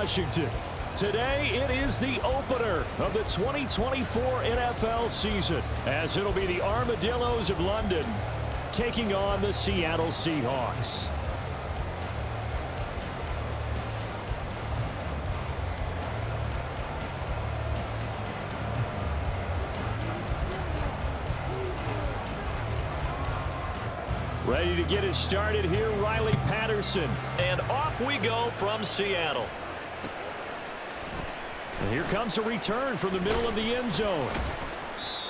Washington. Today, it is the opener of the 2024 NFL season, as it'll be the Armadillos of London taking on the Seattle Seahawks. Ready to get it started here, Riley Patterson. And off we go from Seattle. And here comes a return from the middle of the end zone.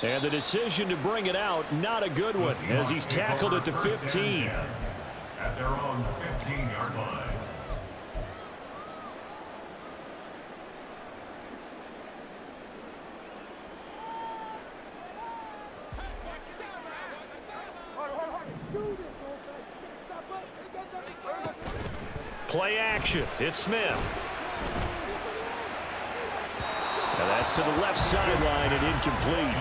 And the decision to bring it out, not a good one, as he's tackled at the 15. At their own 15-yard line. Play action. It's Smith. And that's to the left sideline and incomplete.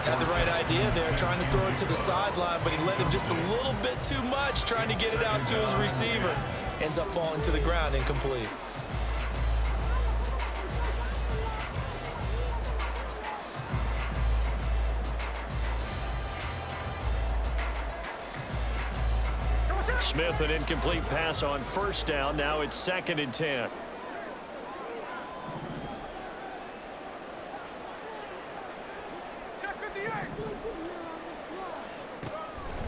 Had the right idea there, trying to throw it to the sideline, but he let him just a little bit too much, trying to get it out to his receiver. Ends up falling to the ground, incomplete. Smith, an incomplete pass on first down. Now it's 2nd and 10.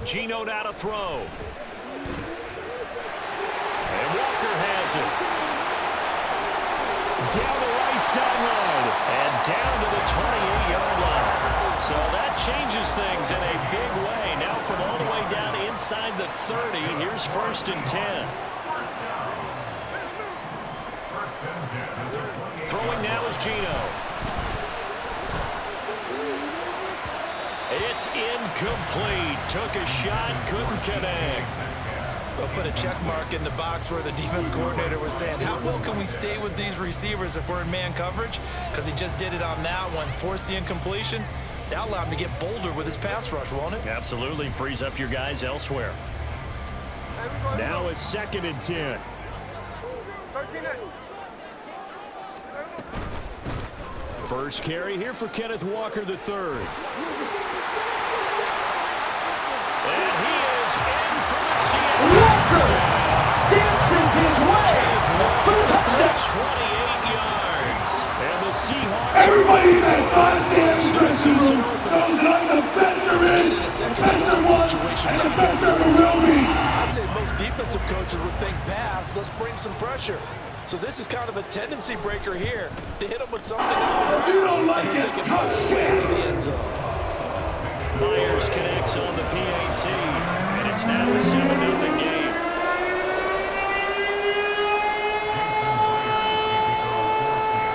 Geno now to throw. And Walker has it. Down the right sideline. And down to the 28-yard line. So that changes things in a big way. Now from all the way down inside the 30, here's 1st and 10. Throwing now is Geno. It's incomplete. Took a shot, couldn't connect. They'll put a check mark in the box where the defense coordinator was saying, how well can we stay with these receivers if we're in man coverage? Because he just did it on that one, forced the incompletion. That'll allow him to get bolder with his pass rush, won't it? Absolutely. Frees up your guys elsewhere. Now it's 2nd and 10. First carry here for Kenneth Walker III. And he is in for the Seattle. Walker dances his way for the touchdown. 28 yards. And the Seahawks. Everybody that's not a Seattle knows that I'm the best there is, best there was, and the best there ever will be. I'd say most defensive coaches would think pass, let's bring some pressure. So this is kind of a tendency breaker here to hit him with something out If you don't like and it, take it all the way to the end zone. Myers connects on the PAT, and it's now a 7-0 game.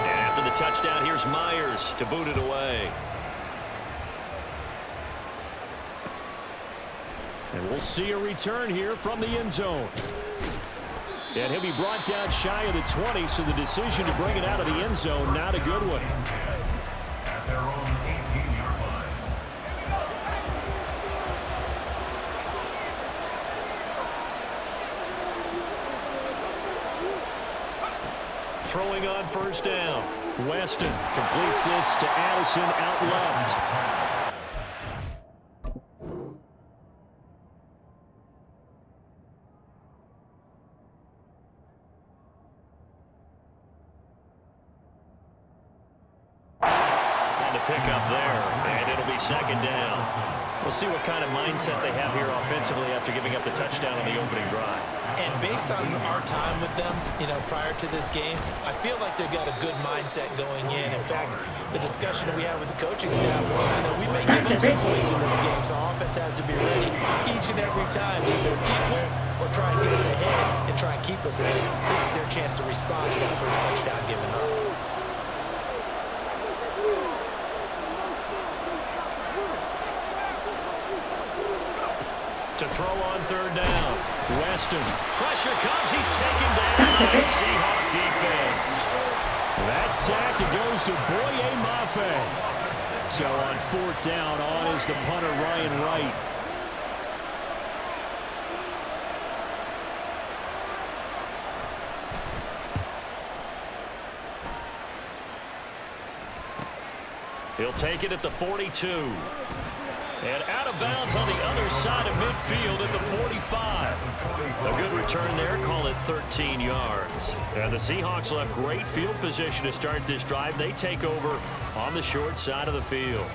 And after the touchdown, here's Myers to boot it away. And we'll see a return here from the end zone. And he'll be brought down shy of the 20, so the decision to bring it out of the end zone, not a good one. At their own 18-yard line. Throwing on first down. Weston completes this to Addison out left. Pick up there, and it'll be 2nd down. We'll see what kind of mindset they have here offensively after giving up the touchdown on the opening drive. And based on our time with them, prior to this game, I feel like they've got a good mindset going in. In fact, the discussion that we had with the coaching staff was, we may give them some points in this game, so offense has to be ready each and every time, either equal or try and get us ahead and try and keep us ahead. This is their chance to respond to that first touchdown given up. To throw on 3rd down. Weston. Pressure comes. He's taken down by Seahawk defense. That sack, it goes to Boye Mafe. So on 4th down, on is the punter, Ryan Wright. He'll take it at the 42. And out of bounds on the other side of midfield at the 45. A good return there, call it 13 yards. And the Seahawks will have great field position to start this drive. They take over on the short side of the field.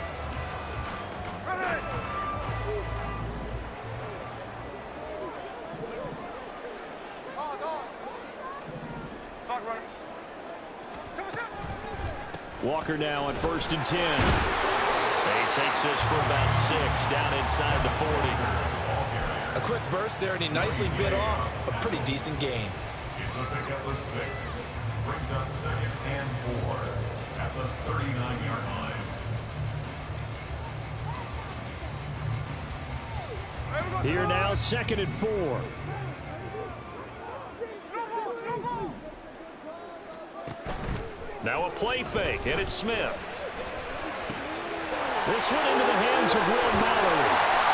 Walker now on 1st and 10. He takes this for about 6 down inside the 40. A quick burst there, and he nicely bit off a pretty decent gain. It's a pickup of 6. Brings up 2nd and 4 at the 39-yard line. Here now, 2nd and 4. Now a play fake, and it's Smith. This one into the hands of Will Mallory.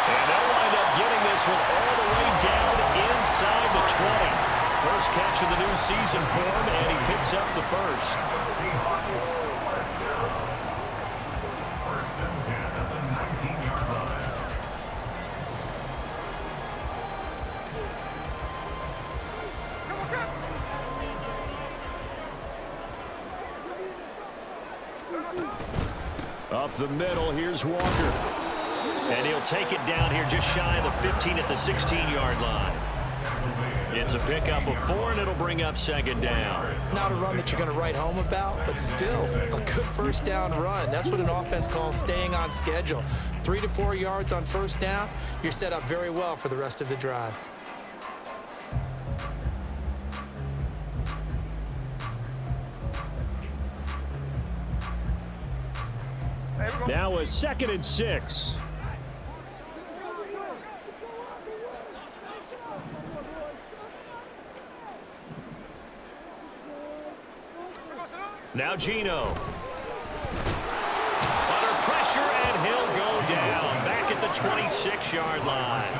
And they'll wind up getting this one all the way down inside the 20. First catch of the new season for him, and he picks up the first. First and 10 at the 19-yard line. Up the middle, here's Walker. And he'll take it down here just shy of the 15 at the 16-yard line. It's a pickup of 4, and it'll bring up 2nd down. Not a run that you're going to write home about, but still a good first down run. That's what an offense calls staying on schedule. 3 to 4 yards on first down, you're set up very well for the rest of the drive. Now a 2nd and 6. Now Geno. Under pressure, and he'll go down. Back at the 26-yard line.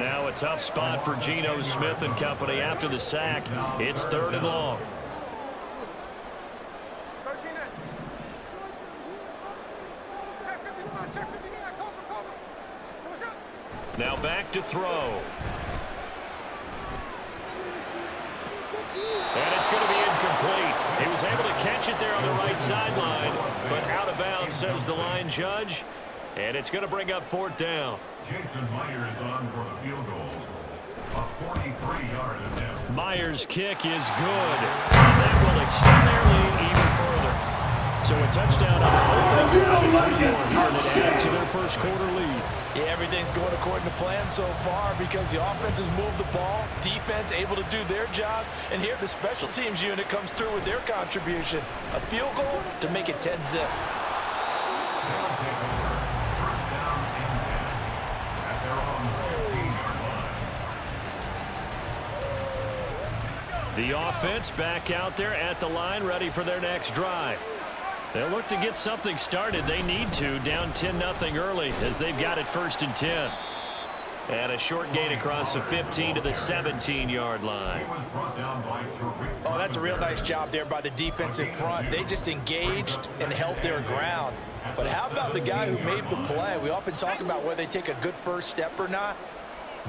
Now a tough spot for Geno Smith and company after the sack. It's 3rd and long. Now back to throw. And it's going to be incomplete. He was able to catch it there on the right sideline, but out of bounds, says the line judge. And it's going to bring up 4th down. Jason Myers on for the field goal. A 43-yard attempt. Myers' kick is good. That will extend their lead even further. So a touchdown on the opening drive here, and it adds to their first quarter lead. Yeah, everything's going according to plan so far because the offense has moved the ball, defense able to do their job, and here the special teams unit comes through with their contribution. A field goal to make it 10-zip. The offense back out there at the line, ready for their next drive. They'll look to get something started. They need to, down 10-0 early as they've got it 1st and 10. And a short gain across the 15 to the 17-yard line. Oh, that's a real nice job there by the defensive front. They just engaged and held their ground. But how about the guy who made the play? We often talk about whether they take a good first step or not.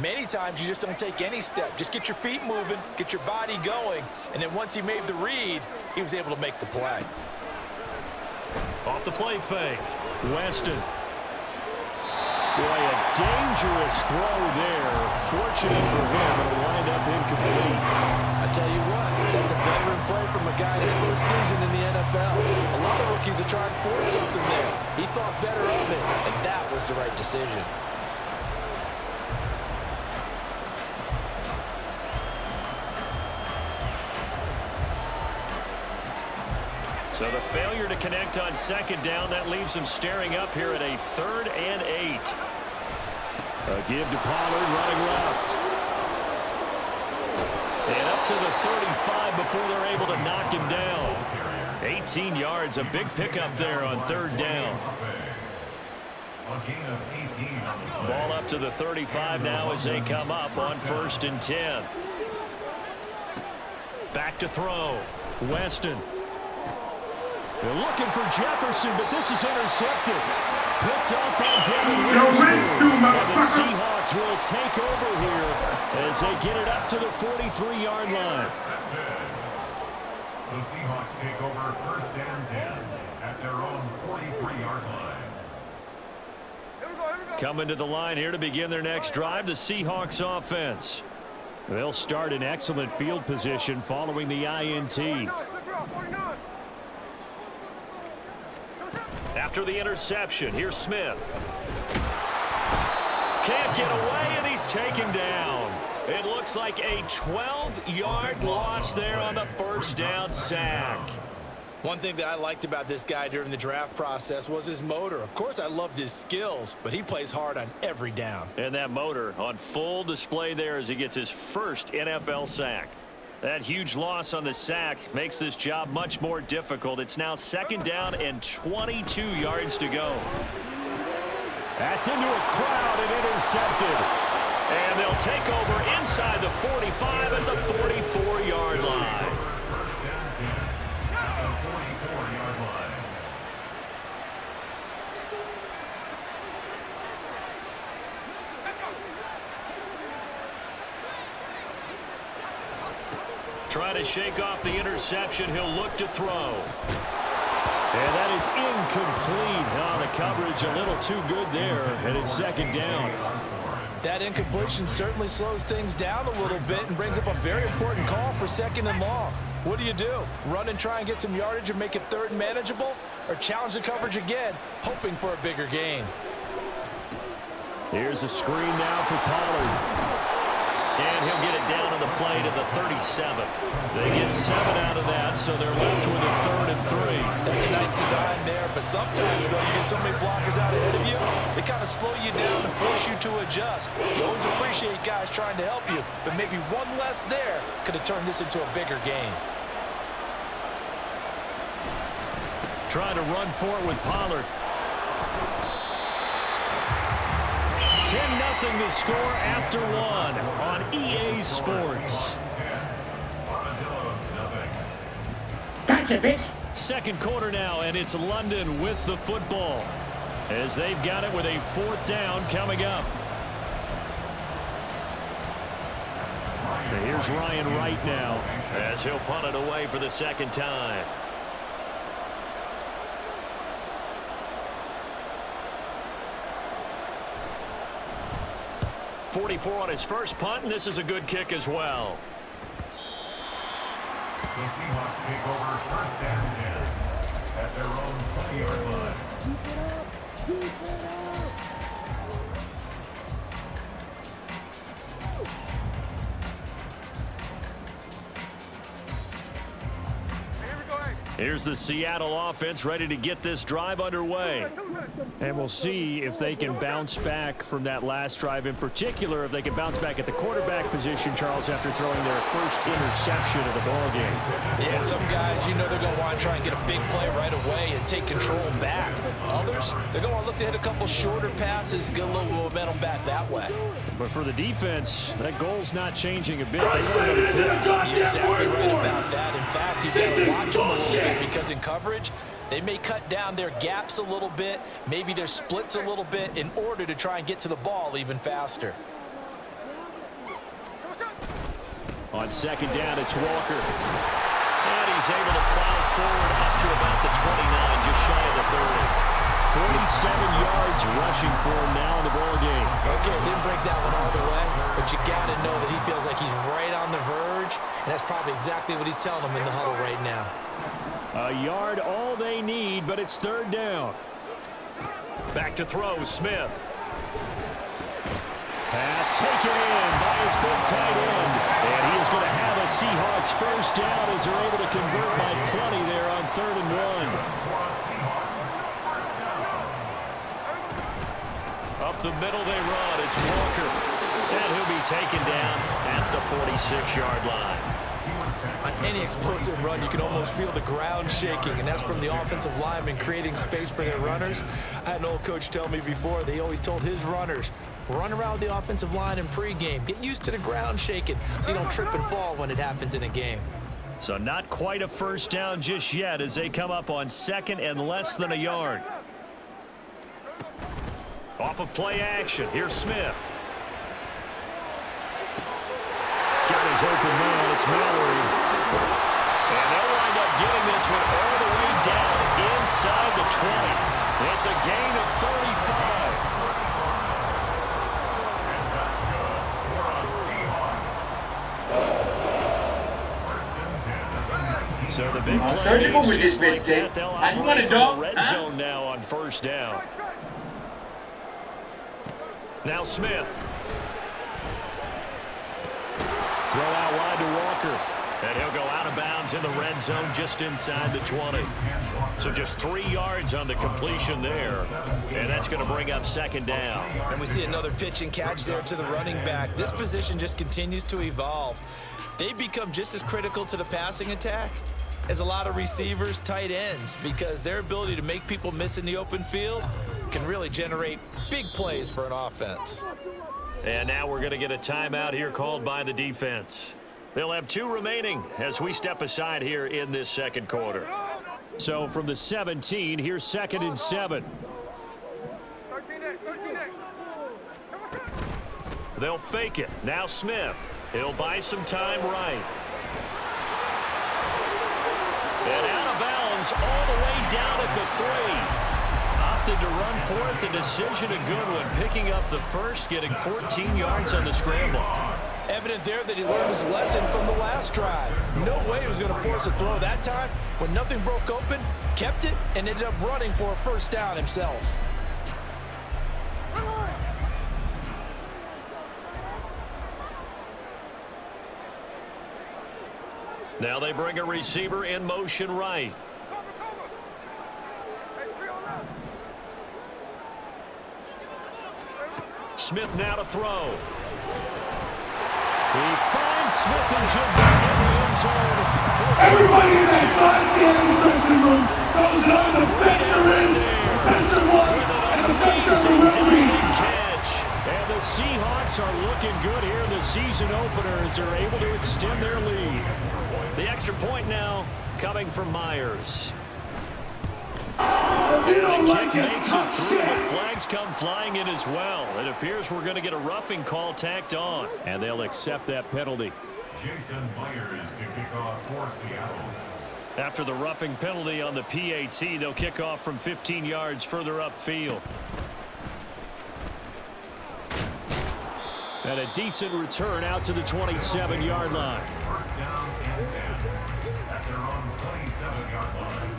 Many times you just don't take any step. Just get your feet moving, get your body going, and then once he made the read, he was able to make the play. Off the play fake, Weston. Boy, a dangerous throw there. Fortunate for him, it'll wind up incomplete. I tell you what, that's a veteran play from a guy his first season in the NFL. A lot of rookies are trying to force something there. He thought better of it, and that was the right decision. So the failure to connect on 2nd down, that leaves him staring up here at a 3rd and 8. A give to Pollard running left. And up to the 35 before they're able to knock him down. 18 yards, a big pickup there on 3rd down. Ball up to the 35 now as they come up on 1st and 10. Back to throw. Weston. They're looking for Jefferson, but this is intercepted. Picked up by Devin Yo, Witherspoon. race two, And the motherfucker. Seahawks will take over here as they get it up to the 43-yard line. The Seahawks take over 1st and 10 at their own 43-yard line. Coming to the line here to begin their next drive, the Seahawks offense. They'll start in excellent field position following the INT. After the interception, here's Smith. Can't get away, and he's taken down. It looks like a 12-yard loss there on the first down sack. One thing that I liked about this guy during the draft process was his motor. Of course, I loved his skills, but he plays hard on every down. And that motor on full display there as he gets his first NFL sack. That huge loss on the sack makes this job much more difficult. It's now 2nd down and 22 yards to go. That's into a crowd and intercepted. And they'll take over inside the 45 at the 44-yard line. Trying to shake off the interception. He'll look to throw. And that is incomplete. Oh, the coverage a little too good there. And it's 2nd down. That incompletion certainly slows things down a little bit and brings up a very important call for 2nd and long. What do? Run and try and get some yardage and make it 3rd and manageable? Or challenge the coverage again, hoping for a bigger gain? Here's a screen now for Pollard. And he'll get it down on the play to the 37. They get 7 out of that, so they're left with a 3rd and 3. That's a nice design there, but sometimes, though, you get so many blockers out ahead of you, they kind of slow you down and force you to adjust. You always appreciate guys trying to help you, but maybe one less there could have turned this into a bigger game. Trying to run for it with Pollard. 10-0 the score after 1 on EA Sports. Gotcha, bitch. 2nd quarter now, and it's London with the football as they've got it with a 4th down coming up. And here's Ryan Wright now as he'll punt it away for the 2nd time. 44 on his first punt, and this is a good kick as well. The Seahawks take over 1st and 10 at their own 20-yard line. Keep it up. Here's the Seattle offense ready to get this drive underway. And we'll see if they can bounce back from that last drive, in particular if they can bounce back at the quarterback position, Charles, after throwing their first interception of the ballgame. Yeah, some guys, you know, they're going to want to try and get a big play right away and take control back. Others, they're going to look to hit a couple shorter passes, get a little momentum back that way. But for the defense, that goal's not changing a bit. They want to pick. You're exactly right about that. In fact, you got to watch them a little bit because in coverage, they may cut down their gaps a little bit, maybe their splits a little bit in order to try and get to the ball even faster. On 2nd down, it's Walker. And he's able to plow forward up to about the 29, just shy of the 30. 47 yards rushing for him now in the ball game. Okay, didn't break that one all the way, but you got to know that he feels like he's right on the verge, and that's probably exactly what he's telling them in the huddle right now. A yard all they need, but it's 3rd down. Back to throw, Smith. Pass taken in by his big tight end. And he is going to have a Seahawks first down as they're able to convert by plenty there on 3rd and 1. Up the middle they run. It's Walker. And he'll be taken down at the 46-yard line. On any explosive run, you can almost feel the ground shaking, and that's from the offensive linemen creating space for their runners. I had an old coach tell me before, they always told his runners, run around the offensive line in pregame. Get used to the ground shaking so you don't trip and fall when it happens in a game. So not quite a first down just yet as they come up on second and less than a yard. Off of play action. Here's Smith. Got his open man. It's Mallory. And they'll wind up getting this one all the way down inside the 20. It's a gain of 35. So the big play is just like that. They'll operate from the red zone now on first down. Now Smith. Throw out wide to Walker. And he'll go out of bounds in the red zone just inside the 20. So just 3 yards on the completion there. And that's going to bring up second down. And we see another pitch and catch there to the running back. This position just continues to evolve. They become just as critical to the passing attack as a lot of receivers, tight ends, because their ability to make people miss in the open field can really generate big plays for an offense. And now we're going to get a timeout here called by the defense. They'll have 2 remaining as we step aside here in this second quarter. So from the 17, here's 2nd and 7. They'll fake it. Now Smith. He'll buy some time right. And out of bounds all the way down at the 3. Opted to run for it. The decision a good one. Picking up the first, getting 14 yards on the scramble. Evident there that he learned his lesson from the last drive. No way he was going to force a throw that time. When nothing broke open, kept it, and ended up running for a first down himself. Now they bring a receiver in motion right. Smith now to throw. He finds Smith and Jigba in the end zone. Everybody in that dressing room knows that the best one, and the best will be. Catch. And the Seahawks are looking good here in the season opener as they're able to extend their lead. The extra point now coming from Myers. The kick makes it through, but flags come flying in as well. It appears we're going to get a roughing call tacked on, and they'll accept that penalty. Jason Myers to kick off for Seattle. After the roughing penalty on the PAT, they'll kick off from 15 yards further upfield. And a decent return out to the 27-yard line. First down and 10 at their own 27-yard line.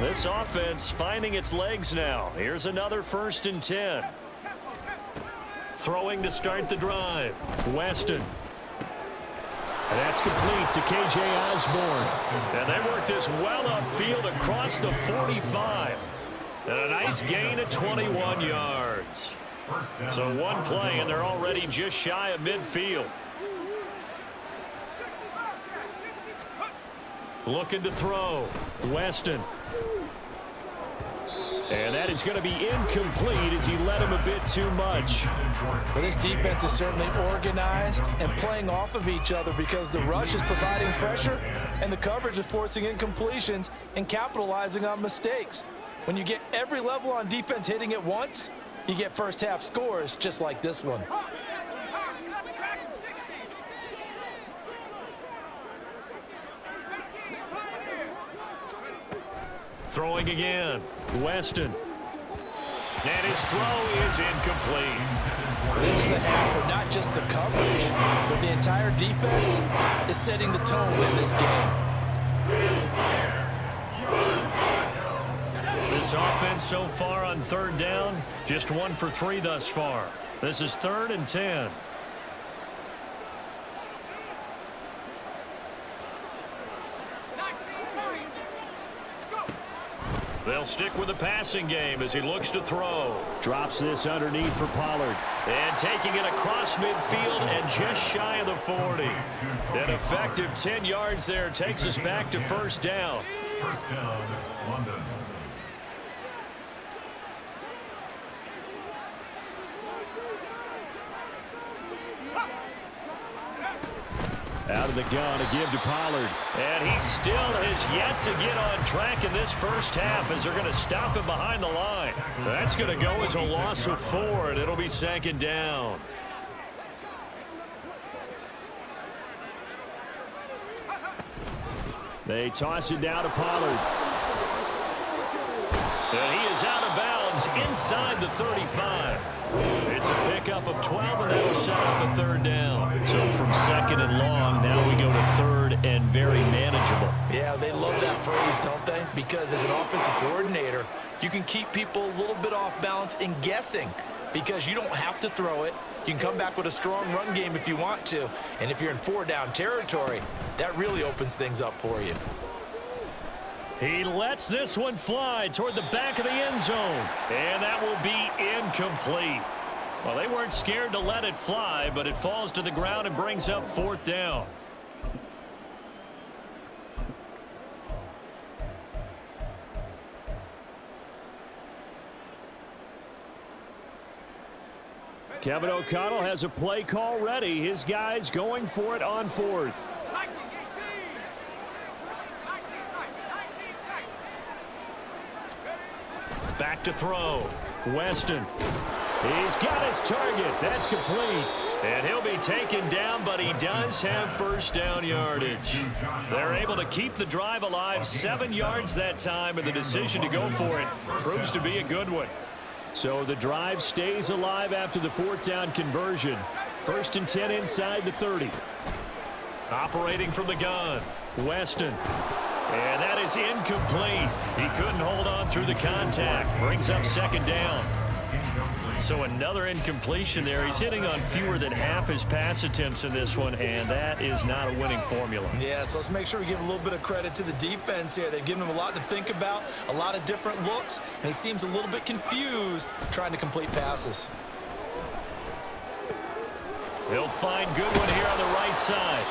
This offense finding its legs now. Here's another 1st and 10. Throwing to start the drive. Weston. And that's complete to K.J. Osborne. And they work this well upfield across the 45. And a nice gain of 21 yards. So one play, and they're already just shy of midfield. Looking to throw. Weston. And that is going to be incomplete as he led him a bit too much. But this defense is certainly organized and playing off of each other because the rush is providing pressure and the coverage is forcing incompletions and capitalizing on mistakes. When you get every level on defense hitting at once, you get first half scores just like this one. Throwing again. Weston. And his throw is incomplete. This is a half where not just the coverage, but the entire defense is setting the tone in this game. This offense so far on 3rd down, just 1 for 3 thus far. This is 3rd and 10. They'll stick with the passing game as he looks to throw. Drops this underneath for Pollard. And taking it across midfield and just shy of the 40. An effective 10 yards there takes us back to first down. First down, London. Out of the gun to give to Pollard. And he still has yet to get on track in this first half as they're going to stop him behind the line. That's going to go as a loss of 4, and it'll be second down. They toss it down to Pollard. And he is out of bounds inside the 35. It's a pickup of 12, and that'll set up a third down. So from second and long, now we go to third and very manageable. Yeah, they love that phrase, don't they? Because as an offensive coordinator, you can keep people a little bit off balance and guessing because you don't have to throw it. You can come back with a strong run game if you want to. And if you're in 4-down territory, that really opens things up for you. He lets this one fly toward the back of the end zone. And that will be incomplete. Well, they weren't scared to let it fly, but it falls to the ground and brings up 4th down. Kevin O'Connell has a play call ready. His guys going for it on 4th. Back to throw. Weston. He's got his target. That's complete. And he'll be taken down, but he does have first down yardage. They're able to keep the drive alive. 7 yards that time, and the decision to go for it proves to be a good one. So the drive stays alive after the 4th down conversion. 1st and 10 inside the 30. Operating from the gun. Weston. And that is incomplete. He couldn't hold on through the contact. Brings up 2nd down. So another incompletion there. He's hitting on fewer than half his pass attempts in this one, and that is not a winning formula. Yeah, so let's make sure we give a little bit of credit to the defense here. They've given him a lot to think about, a lot of different looks, and he seems a little bit confused trying to complete passes. They'll find Goodwin here on the right side.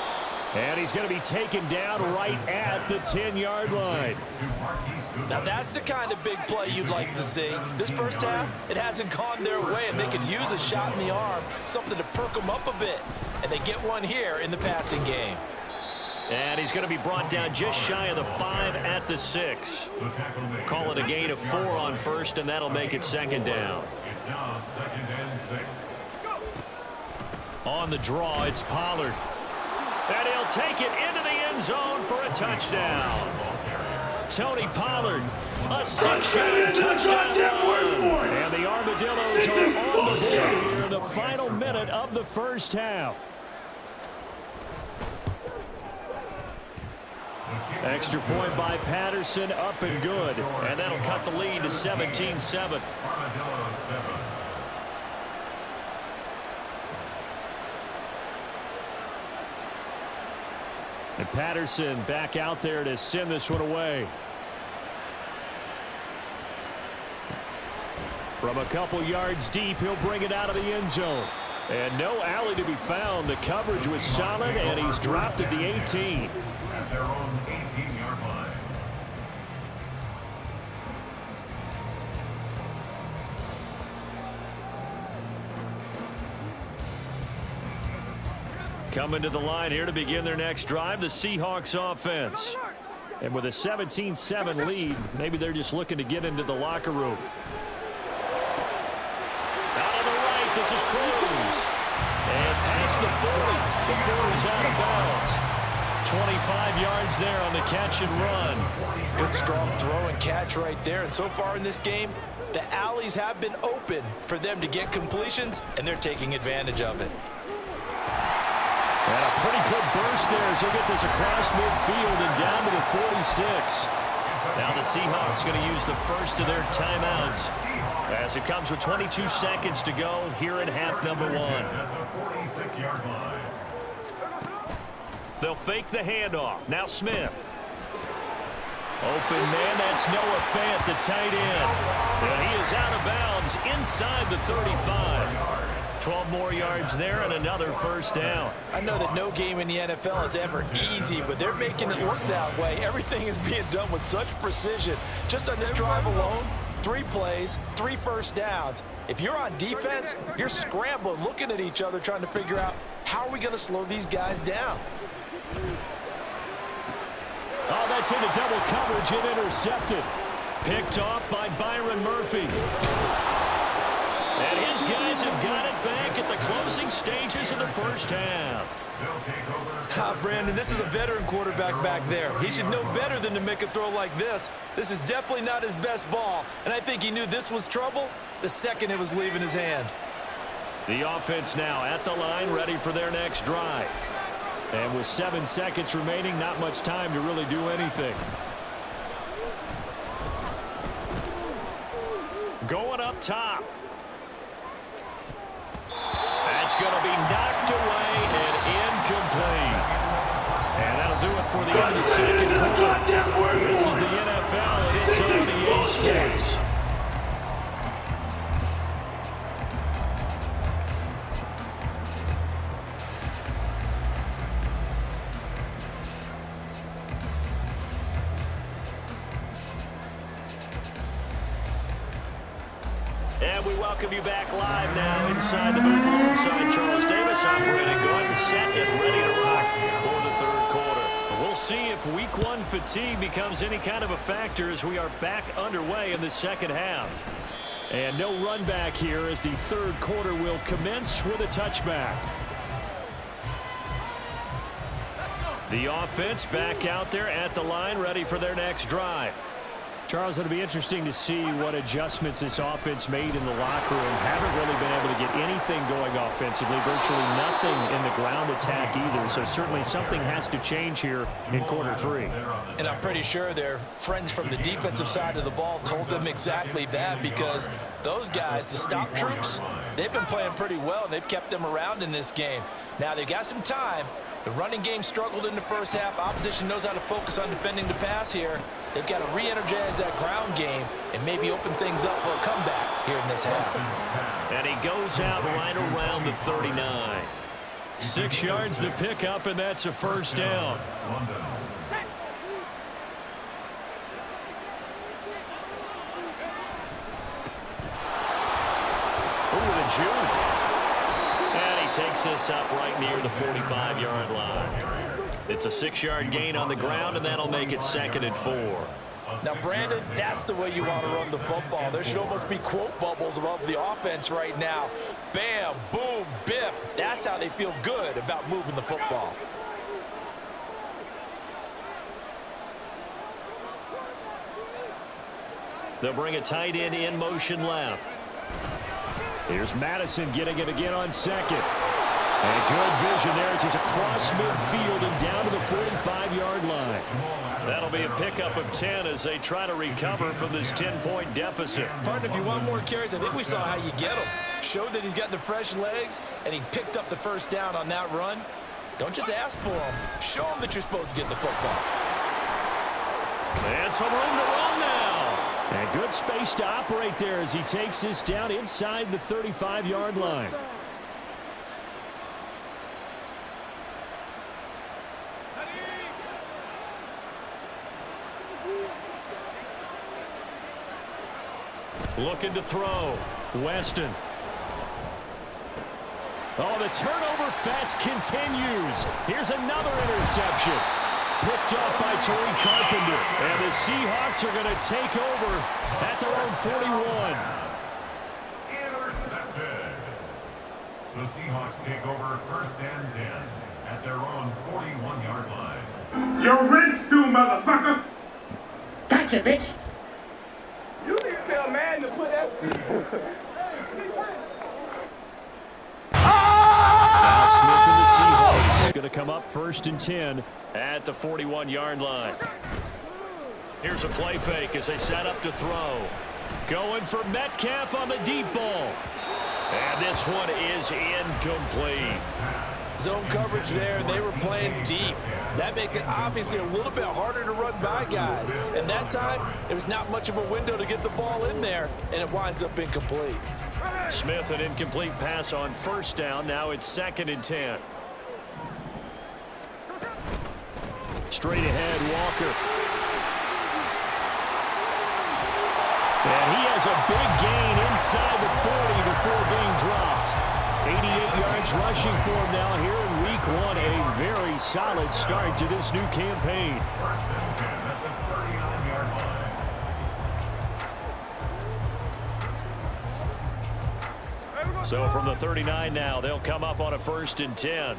And he's going to be taken down right at the 10-yard line. Now that's the kind of big play you'd like to see. This first half, it hasn't gone their way, and they could use a shot in the arm, something to perk them up a bit. And they get one here in the passing game. And he's going to be brought down just shy of the 5 at the 6. Call it a gain of 4 on 1st, and that'll make it 2nd down. It's now 2nd and 6. On the draw, it's Pollard. And he'll take it into the end zone for a touchdown. Tony Pollard, a 6-yard touchdown run. And the Armadillos are on the board here in the final minute of the first half. Extra point by Patterson, up and good. And that'll cut the lead to 17-7. And Patterson back out there to send this one away. From a couple yards deep, he'll bring it out of the end zone. And no alley to be found. The coverage was solid, and he's dropped at the 18. At their own 18-yard line. Coming to the line here to begin their next drive, the Seahawks offense. And with a 17-7 lead, maybe they're just looking to get into the locker room. Out on the right, this is Cruz. And past the 40. The 40 is out of bounds. 25 yards there on the catch and run. Good strong throw and catch right there. And so far in this game, the alleys have been open for them to get completions, and they're taking advantage of it. And a pretty good burst there as he'll get this across midfield and down to the 46. Now the Seahawks going to use the first of their timeouts as it comes with 22 seconds to go here in half number 1. They'll fake the handoff. Now Smith. Open man, that's Noah Fant, the tight end. And he is out of bounds inside the 35. 12 more yards there and another first down. I know that no game in the NFL is ever easy, but they're making it look that way. Everything is being done with such precision. Just on this drive alone, 3 plays, 3 first downs. If you're on defense, you're scrambling, looking at each other, trying to figure out how are we going to slow these guys down. Oh, that's into double coverage and intercepted. Picked off by Byron Murphy. And his guys have got it back at the closing stages of the first half. Brandon, this is a veteran quarterback back there. He should know better than to make a throw like this. This is definitely not his best ball, and I think he knew this was trouble the second it was leaving his hand. The offense now at the line, ready for their next drive. And with 7 seconds remaining, not much time to really do anything. Going up top. That's going to be knocked away and incomplete. And that'll do it for the end of the second quarter. This is the NFL, and it's on EA Sports. And we welcome you back live now inside the booth alongside Charles Davis. I'm Brandon Gordon, set and ready to rock for the third quarter. We'll see if week one fatigue becomes any kind of a factor as we are back underway in the second half. And no run back here as the third quarter will commence with a touchback. The offense back out there at the line, ready for their next drive. Charles, it'll be interesting to see what adjustments this offense made in the locker room. Haven't really been able to get anything going offensively, virtually nothing in the ground attack either. So certainly something has to change here in quarter three. And I'm pretty sure their friends from the defensive side of the ball told them exactly that, because those guys, the stop troops, they've been playing pretty well, and they've kept them around in this game. Now they've got some time. The running game struggled in the first half. Opposition knows how to focus on defending the pass here. They've got to re-energize that ground game and maybe open things up for a comeback here in this half. And he goes out right around the 39. 6 yards the pickup, and that's a first down. Ooh, the juke. And he takes this up right near the 45-yard line. It's a 6-yard gain on the ground, and that'll make it 2nd and 4. Now, Brandon, that's the way you want to run the football. There should almost be quote bubbles above the offense right now. Bam, boom, biff. That's how they feel good about moving the football. They'll bring a tight end in motion left. Here's Madison getting it again on second. And good vision there as he's across midfield and down to the 45-yard line. That'll be a pickup of 10 as they try to recover from this 10-point deficit. Partner, if you want more carries, I think we saw how you get him. Showed that he's got the fresh legs, and he picked up the first down on that run. Don't just ask for him. Show him that you're supposed to get the football. And some room to run now. And good space to operate there as he takes this down inside the 35-yard line. Looking to throw. Weston. Oh, the turnover fest continues. Here's another interception. Picked up by Tariq Carpenter. And the Seahawks are going to take over at their own 41. Intercepted. The Seahawks take over 1st and 10 at their own 41-yard line. Your rent's due, motherfucker! Gotcha, bitch. You need to tell man to put that... Now Smith and the Seahawks going to come up 1st and 10 at the 41-yard line. Here's a play fake as they set up to throw. Going for Metcalf on the deep ball. And this one is incomplete. Zone coverage there, and they were playing deep. That makes it obviously a little bit harder to run by guys. And that time, it was not much of a window to get the ball in there, and it winds up incomplete. Smith, an incomplete pass on 1st down. Now it's 2nd and 10. Straight ahead, Walker. And he has a big gain inside the 40 before being dropped. 88 yards yards rushing for him now here in week 1. A very solid start to this new campaign. First and 10 at the 39-yard line. So from the 39 now, they'll come up on a 1st and 10.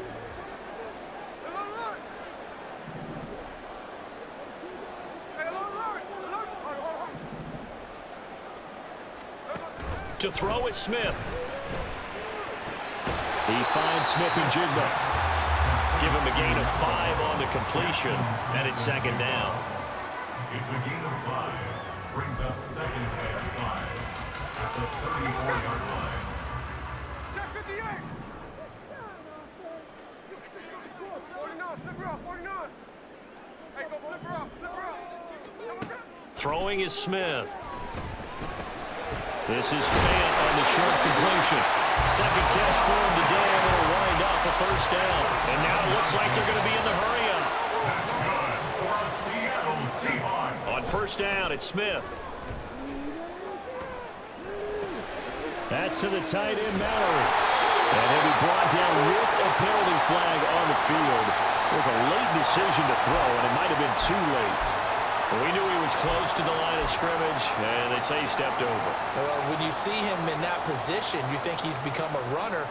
To throw is Smith. He finds Smith and Jigba. Give him a gain of 5 on the completion, and it's 2nd down. It's a gain of 5. Brings up 2nd and 5 at the 34-yard line. Throwing is Smith. This is Fant on the short completion. 2nd catch for him today, and it'll wind up a 1st down. And now it looks like they're going to be in the hurry-up. That's good for a Seattle Seahawks. On 1st down, it's Smith. That's to the tight end, Mallory. And he'll be brought down with a penalty flag on the field. It was a late decision to throw, and it might have been too late. We knew he was close to the line of scrimmage, and they say he stepped over. Well, when you see him in that position, you think he's become a runner.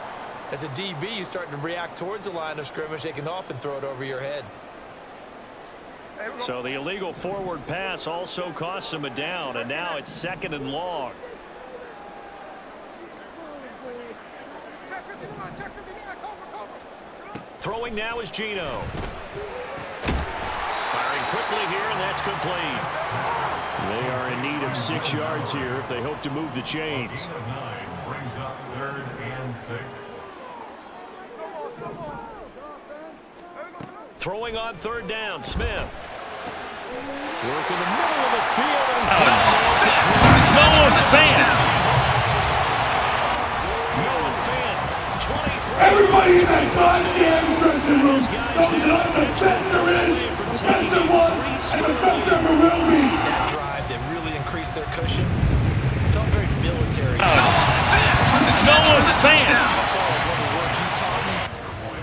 As a DB, you start to react towards the line of scrimmage. They can often throw it over your head. So the illegal forward pass also costs him a down, and now it's 2nd and long. Throwing now is Geno. Firing quickly here, and that's complete. They are in need of 6 yards here if they hope to move the chains. Gain of 9 brings up 3rd and 6. Throwing on 3rd down, Smith. Work in the middle of the field, and he's got it. Noah Fant. Noah Fant, 23. Everybody in that goddamn dressing room knows that the best there is, the best there was, and the best there ever will be. That drive that really increased their cushion felt very military. Noah Fant. Is one of the words you've taught me,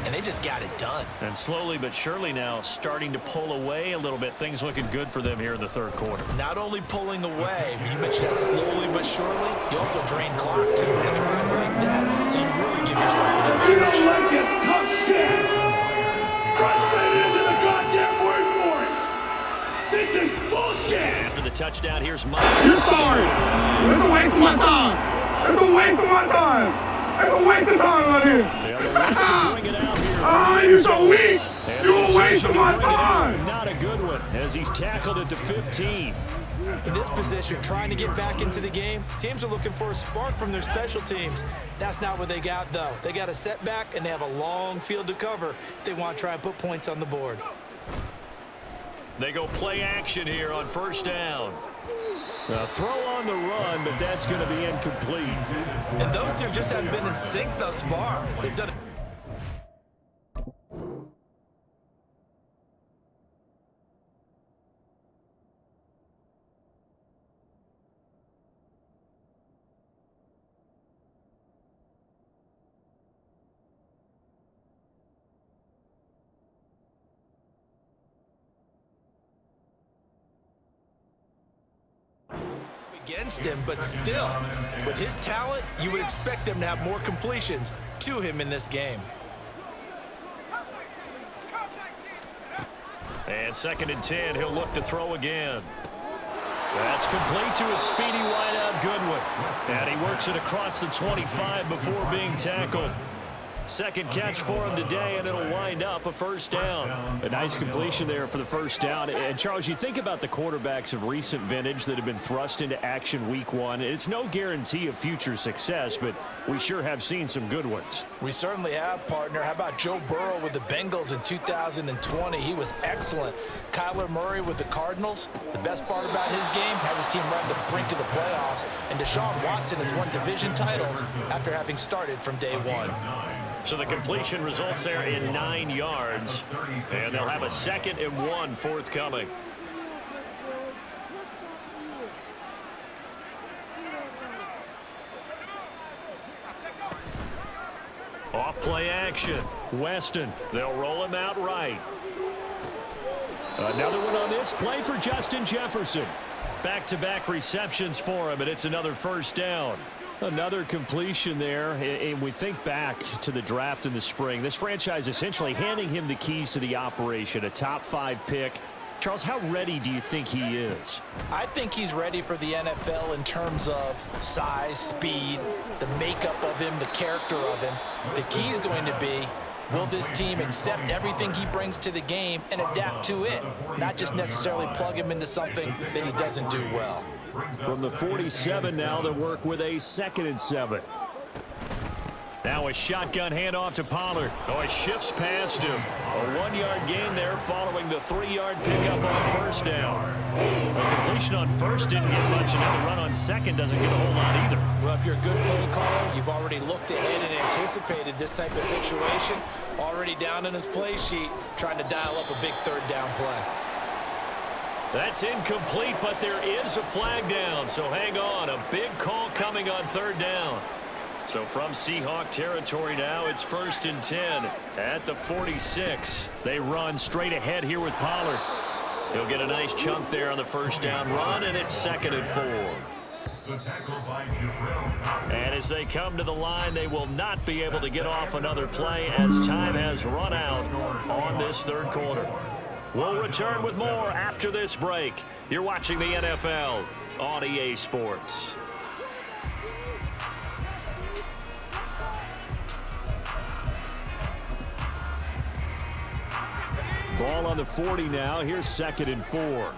and they just got it done. And slowly but surely now starting to pull away a little bit. Things looking good for them here in the 3rd quarter. Not only pulling away, but you mentioned that slowly but surely, you also drain clock too with a drive like that. So you really give yourself an You don't advantage. like it, tough shit. Run right into the goddamn word for it. This is bullshit. After the touchdown, here's You're Myers. sorry. It's a waste of my time. It's a waste of my time. It's a waste of time right here. Yeah, they want to bring it out here. You're so weak. And You're the a waste decision of to my bring it out, time. not a good one, as he's tackled at the 15. In this position, trying to get back into the game, teams are looking for a spark from their special teams. That's not what they got, though. They got a setback, and they have a long field to cover if they want to try and put points on the board. They go play action here on 1st down. A throw on the run, but that's going to be incomplete. And those two just haven't been in sync thus far. They've done it. Against him, but still, with his talent, you would expect them to have more completions to him in this game. And 2nd and 10, he'll look to throw again. That's complete to a speedy wideout Goodwin. And he works it across the 25 before being tackled. 2nd catch for him today, and it'll wind up a 1st down. A nice completion there for the 1st down. And, Charles, you think about the quarterbacks of recent vintage that have been thrust into action week 1. It's no guarantee of future success, but we sure have seen some good ones. We certainly have, partner. How about Joe Burrow with the Bengals in 2020? He was excellent. Kyler Murray with the Cardinals. The best part about his game, has his team run to the brink of the playoffs. And Deshaun Watson has won division titles after having started from day 1. So the completion results there in 9 yards, and they'll have a 2nd and 1 forthcoming. Off play action. Weston. They'll roll him out right. Another one on this play for Justin Jefferson. Back-to-back receptions for him, and it's another first down. Another completion there, and we think back to the draft in the spring. This franchise essentially handing him the keys to the operation, a top 5 pick. Charles, how ready do you think he is? I think he's ready for the NFL in terms of size, speed, the makeup of him, the character of him. The key is going to be, will this team accept everything he brings to the game and adapt to it? Not just necessarily plug him into something that he doesn't do well. From the 47 now, they'll work with a 2nd and 7. Now a shotgun handoff to Pollard. Oh, he shifts past him. A 1-yard gain there following the 3-yard pickup on first down. A completion on first didn't get much. Another run on second doesn't get a whole lot either. Well, if you're a good play caller, you've already looked ahead and anticipated this type of situation. Already down in his play sheet, trying to dial up a big 3rd down play. That's incomplete, but there is a flag down, so hang on. A big call coming on 3rd down. So from Seahawk territory now, it's 1st and 10 at the 46. They run straight ahead here with Pollard. He'll get a nice chunk there on the first down run, and it's 2nd and 4. And as they come to the line, they will not be able to get off another play as time has run out on this 3rd quarter. We'll return with more after this break. You're watching the NFL on EA Sports. Ball on the 40 now. Here's 2nd and 4.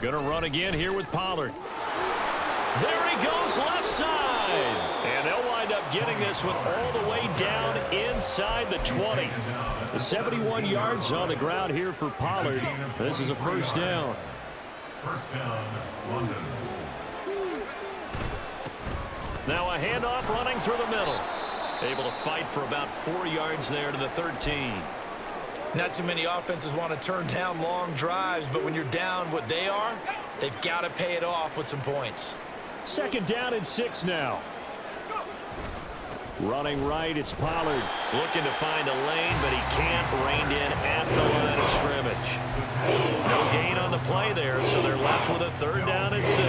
Gonna run again here with Pollard. There he goes left side. And they'll wind up getting this one all the way down inside the 20. The 71 yards on the ground here for Pollard. This is a first down. First down, London. Now a handoff running through the middle. Able to fight for about 4 yards there to the 13. Not too many offenses want to turn down long drives, but when you're down what they are, they've got to pay it off with some points. 2nd down and 6 now. Running right, it's Pollard. Looking to find a lane, but he can't. Reined in at the line of scrimmage. No gain on the play there, so they're left with a 3rd down and 6.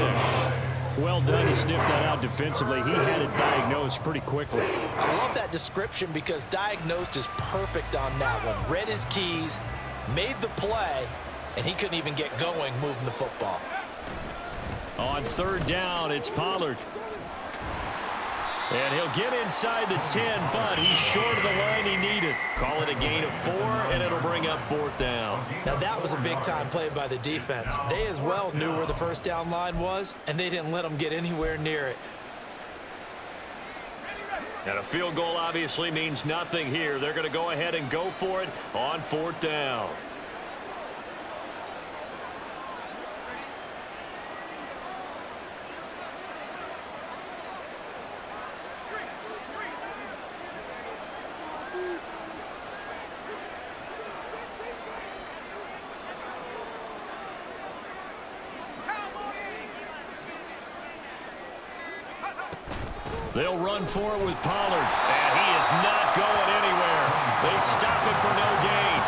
Well done to sniff that out defensively. He had it diagnosed pretty quickly. I love that description because diagnosed is perfect on that one. Read his keys, made the play, and he couldn't even get going moving the football. On 3rd down, it's Pollard. And he'll get inside the 10, but he's short of the line he needed. Call it a gain of 4, and it'll bring up 4th down. Now that was a big-time play by the defense. They as well knew where the first down line was, and they didn't let them get anywhere near it. And a field goal obviously means nothing here. They're going to go ahead and go for it on 4th down. They'll run for it with Pollard, and he is not going anywhere. They stop it for no gain.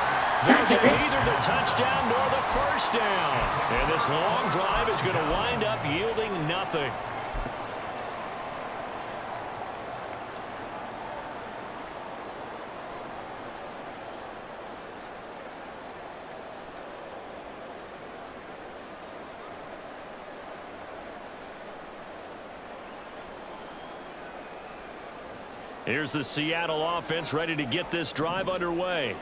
They'll get neither the touchdown nor the first down. And this long drive is going to wind up yielding nothing. Here's the Seattle offense ready to get this drive underway.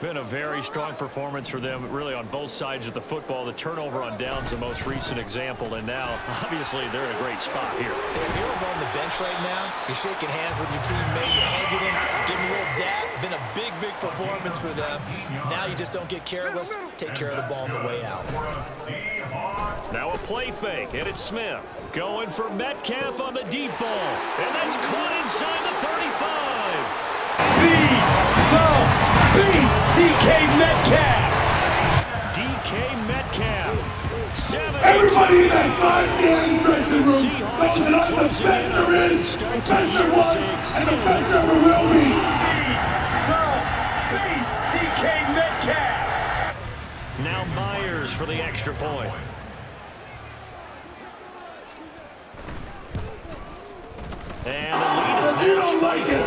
Been a very strong performance for them, really, on both sides of the football. The turnover on downs, the most recent example, and now, obviously, they're in a great spot here. If you're on the bench right now, you're shaking hands with your teammate, you're hugging him, giving him a little dap. Been a big, big performance for them. Now you just don't get careless. Take care of the ball on the way out. Now a play fake, and it's Smith. Going for Metcalf on the deep ball. And that's caught inside the 35. Feed the beast, DK Metcalf. DK Metcalf Everybody in that 5-man dressing room Seahawks knows are how the closing in defender on is, the start the to the defender year was, as they and the extend defender their will be. The Beast, DK Metcalf. Now Myers for the extra point. And the lead is now 24.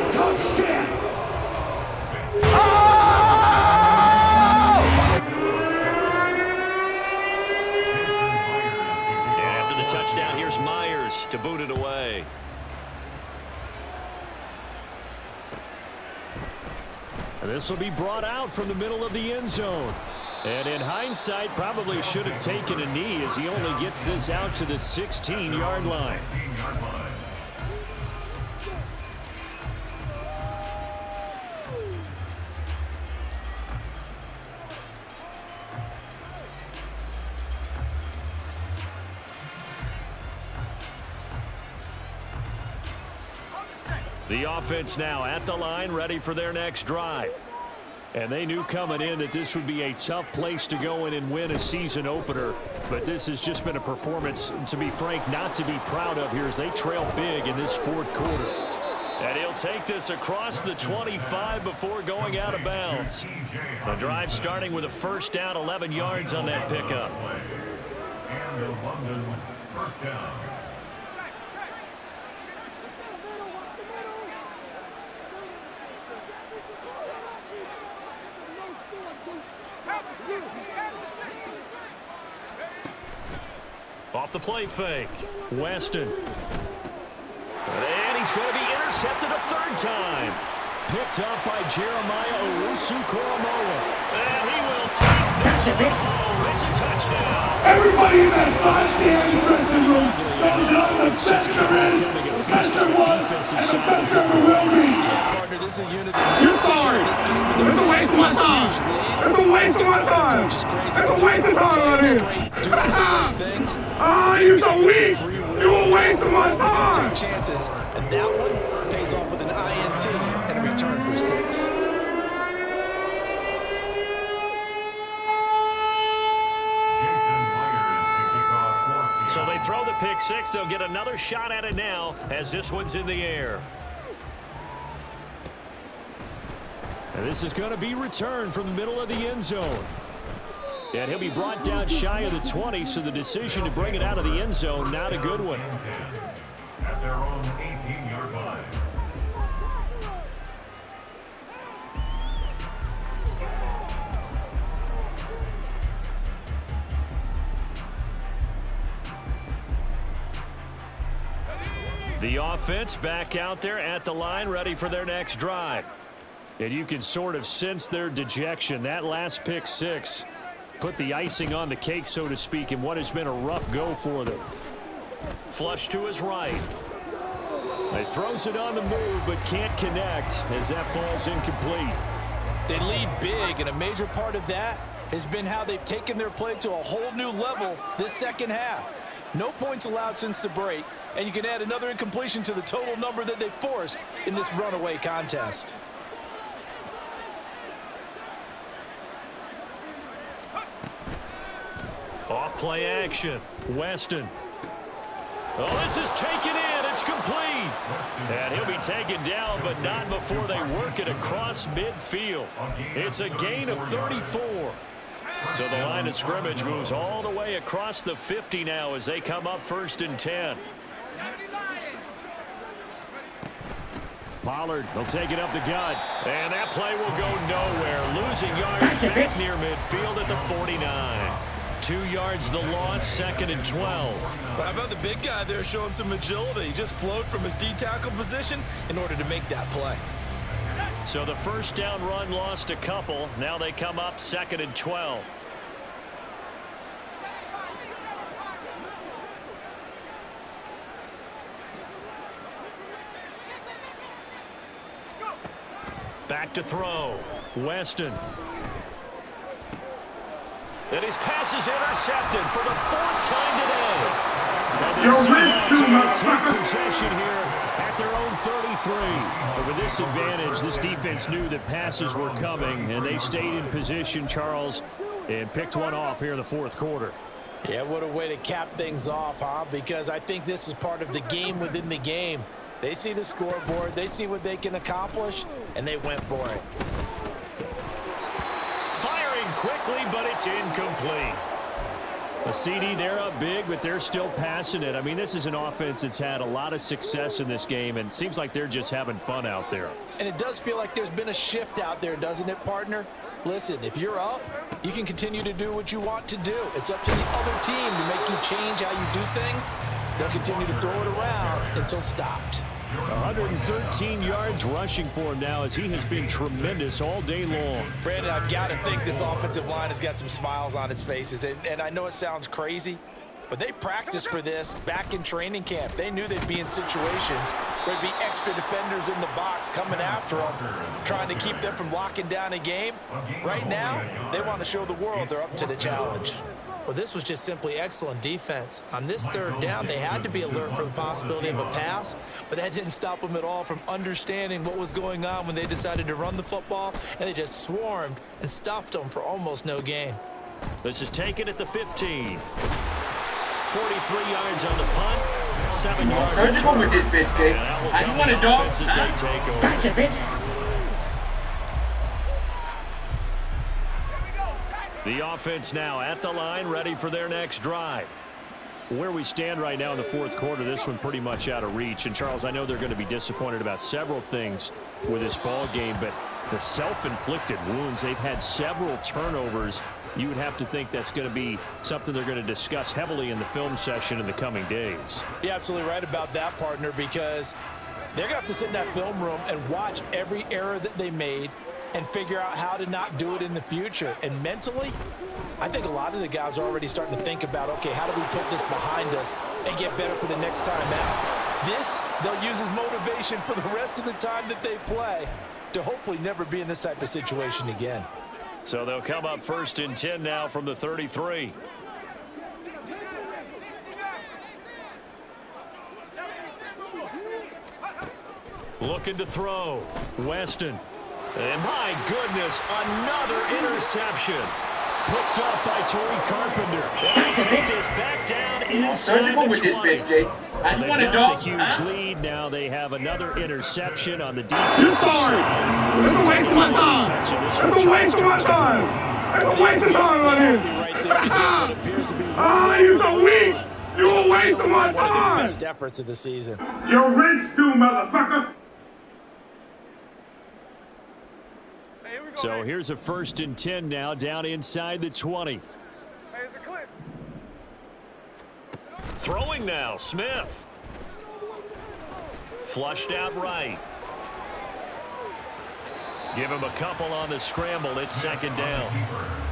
And after the touchdown, here's Myers to boot it away. This will be brought out from the middle of the end zone. And in hindsight, probably should have taken a knee as he only gets this out to the 16-yard line. The offense now at the line, ready for their next drive. And they knew coming in that this would be a tough place to go in and win a season opener. But this has just been a performance, to be frank, not to be proud of here as they trail big in this fourth quarter. And he'll take this across the 25 before going out of bounds. The drive starting with a first down, 11 yards on that pickup. And the London first down. Off the play fake, Weston. And he's going to be intercepted a third time. Picked up by Jeremiah Owusu-Koramoah. And he will take this one home. It's a touchdown. Everybody in that 5-man dressing room knows how the defender is, the defender was, and the defender will be. Partner, this is a unit that You're sorry. It's a waste of my time. It's a waste of my time. It's a waste of time right here. You're so weak. You're a waste of my time. Take chances, and that one pays off with an INT and a return for 6. So they throw the pick six. They'll get another shot at it now as this one's in the air. And this is going to be returned from the middle of the end zone. And he'll be brought down shy of the 20, so the decision to bring it out of the end zone, not a good one. At their own 18-yard line. The offense back out there at the line, ready for their next drive. And you can sort of sense their dejection. That last pick six put the icing on the cake, so to speak, in what has been a rough go for them. Flush to his right. He throws it on the move, but can't connect as that falls incomplete. They lead big, and a major part of that has been how they've taken their play to a whole new level this second half. No points allowed since the break, and you can add another incompletion to the total number that they forced in this runaway contest. Off play action. Weston. Oh, this is taken in. It's complete. And he'll be taken down, but not before they work it across midfield. It's a gain of 34. So the line of scrimmage moves all the way across the 50 now as they come up 1st and 10. Pollard, they'll take it up the gut. And that play will go nowhere. Losing yards back near midfield at the 49. 2 yards the loss, 2nd and 12. Well, how about the big guy there showing some agility? He just flowed from his D-tackle position in order to make that play. So the first down run lost a couple. Now they come up 2nd and 12. Back to throw. Weston. And his pass is intercepted for the 4th time today. And the Seahawks are going to take possession here at their own 33. But with this advantage, this defense knew that passes were coming, and they stayed in position, Charles, and picked one off here in the 4th quarter. Yeah, what a way to cap things off, huh? Because I think this is part of the game within the game. They see the scoreboard, they see what they can accomplish, and they went for it. Firing quickly, but it's incomplete. A CD, they're up big, but they're still passing it. I mean, this is an offense that's had a lot of success in this game, and it seems like they're just having fun out there. And it does feel like there's been a shift out there, doesn't it, partner? Listen, if you're up, you can continue to do what you want to do. It's up to the other team to make you change how you do things. They'll continue to throw it around until stopped. 113 yards rushing for him now as he has been tremendous all day long. Brandon, I've got to think this offensive line has got some smiles on its faces. And I know it sounds crazy, but they practiced for this back in training camp. They knew they'd be in situations where there'd be extra defenders in the box coming after them, trying to keep them from locking down a game. Right now, they want to show the world they're up to the challenge. Well, this was just simply excellent defense. On this third down, they had to be alert for the possibility of a pass, but that didn't stop them at all from understanding what was going on when they decided to run the football, and they just swarmed and stuffed them for almost no gain. This is taken at the 15. 43 yards on the punt, 7 yards. Surgical with this bitch, Jake. I just want a dog. As they take over. Gotcha, bitch. The offense now at the line, ready for their next drive. Where we stand right now in the fourth quarter, this one pretty much out of reach. And, Charles, I know they're going to be disappointed about several things with this ball game, but the self-inflicted wounds, they've had several turnovers. You would have to think that's going to be something they're going to discuss heavily in the film session in the coming days. You're absolutely right about that, partner, because they're going to have to sit in that film room and watch every error that they made and figure out how to not do it in the future. And mentally, I think a lot of the guys are already starting to think about, okay, how do we put this behind us and get better for the next time out? This, they'll use as motivation for the rest of the time that they play to hopefully never be in this type of situation again. So they'll come up 1st and 10 now from the 33. Looking to throw. Weston. And my goodness, another interception. Picked up by Torrey Carpenter. They take this back down inside the 20. Jake. I just They've want a got dog. the huge lead. Now they have another interception on the defense. You're sorry. It's a waste of my time. It's a waste of my time. It's a waste of time right here. You're so weak. You're a waste of my One of the time. best efforts of the season. You're rinsed too, motherfucker. So here's a 1st and 10 now down inside the 20. Throwing now, Smith. Flushed out right. Give him a couple on the scramble. It's 2nd down.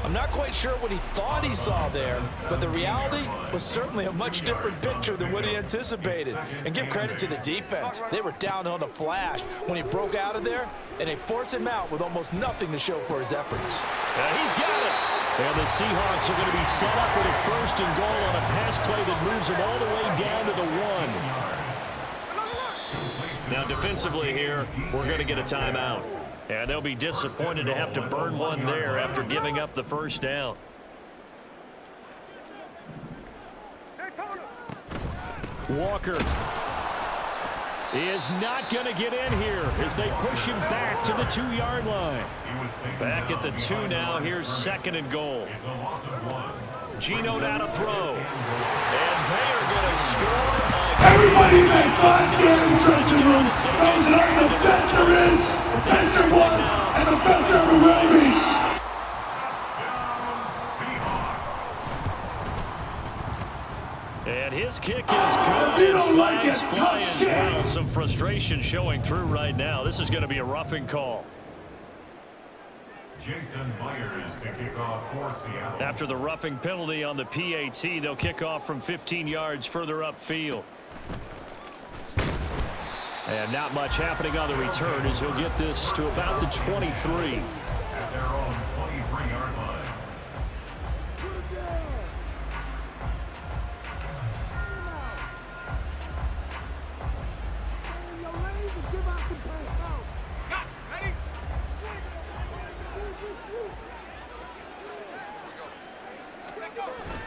I'm not quite sure what he thought he saw there, but the reality was certainly a much different picture than what he anticipated. And give credit to the defense. They were down on the flash when he broke out of there, and they forced him out with almost nothing to show for his efforts. He's got it. And the Seahawks are going to be set up with a 1st and goal on a pass play that moves them all the way down to the 1. Now defensively here, we're going to get a timeout. And they'll be disappointed to have to burn one there after giving up the 1st down. Walker is not going to get in here as they push him back to the 2-yard line. Back at the 2 now. Here's 2nd and goal. Gino down to throw. And they are going to score. Everybody make fun here in the dressing room. Those are the veterans. Veteran one and the veteran rabies. And his kick is good, and flags fly as well. Some frustration showing through right now. This is going to be a roughing call. Jason Myers to kick off for Seattle. After the roughing penalty on the PAT, they'll kick off from 15 yards further upfield. And not much happening on the return as he'll get this to about the 23. At their own 23-yard line.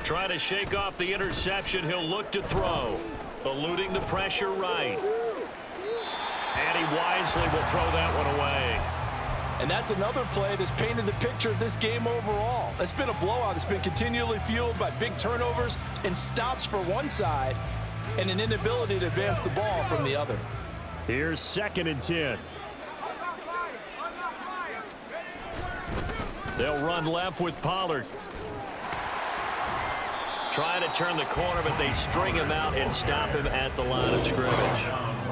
Trying to shake off the interception. He'll look to throw. Eluding the pressure right. And he wisely will throw that one away. And that's another play that's painted the picture of this game overall. It's been a blowout. It's been continually fueled by big turnovers and stops for one side and an inability to advance the ball from the other. Here's 2nd and 10. They'll run left with Pollard. Trying to turn the corner, but they string him out and stop him at the line of scrimmage.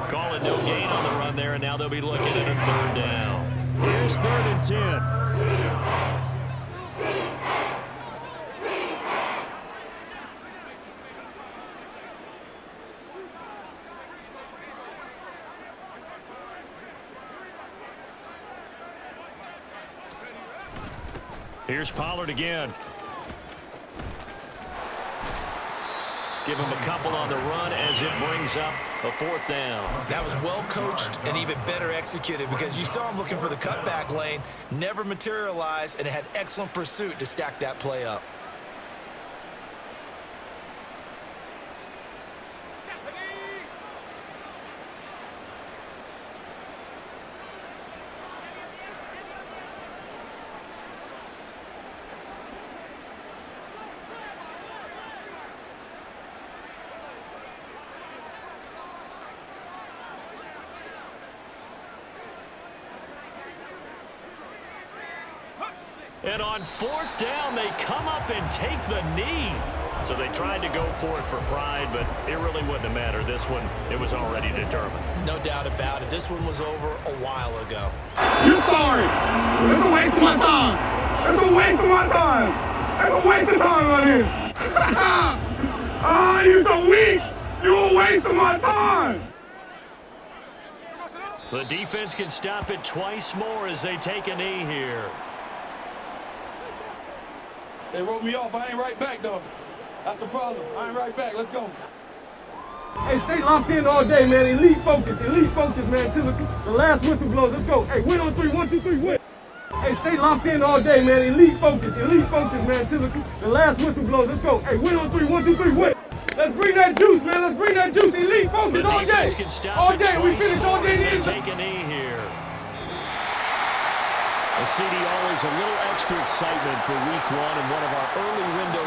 Call it no gain on the run there, and now they'll be looking at a 3rd down. Here's 3rd and 10. Here's Pollard again. Give him a couple on the run as it brings up a 4th down. That was well coached and even better executed because you saw him looking for the cutback lane, never materialized, and had excellent pursuit to stack that play up. And on 4th down, they come up and take the knee. So they tried to go for it for pride, but it really wouldn't have mattered. This one, it was already determined. No doubt about it. This one was over a while ago. You're sorry. It's a waste of my time. It's a waste of my time. It's a waste of time right here. Ah, you're so weak. You're a waste of my time. The defense can stop it twice more as they take a knee here. They wrote me off. I ain't right back, though. That's the problem. I ain't right back. Let's go. Hey, stay locked in all day, man. Elite focus, man. Till the last whistle blows. Let's go. Hey, win on 3. 1, 2, 3, win. Hey, stay locked in all day, man. Elite focus, man. Till the last whistle blows. Let's go. Hey, win on 3. 1, 2, 3, win. Let's bring that juice, man. Let's bring that juice. Elite focus all day. All day. We finish all day. Take a knee here. A CD, always a little extra excitement for week 1 and one of our early window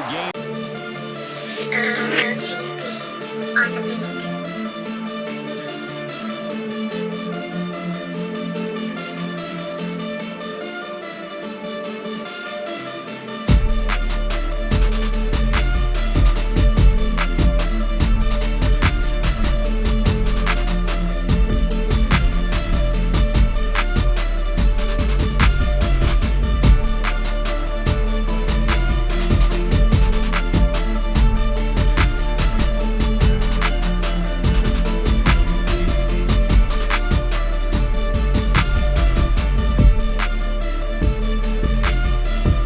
games.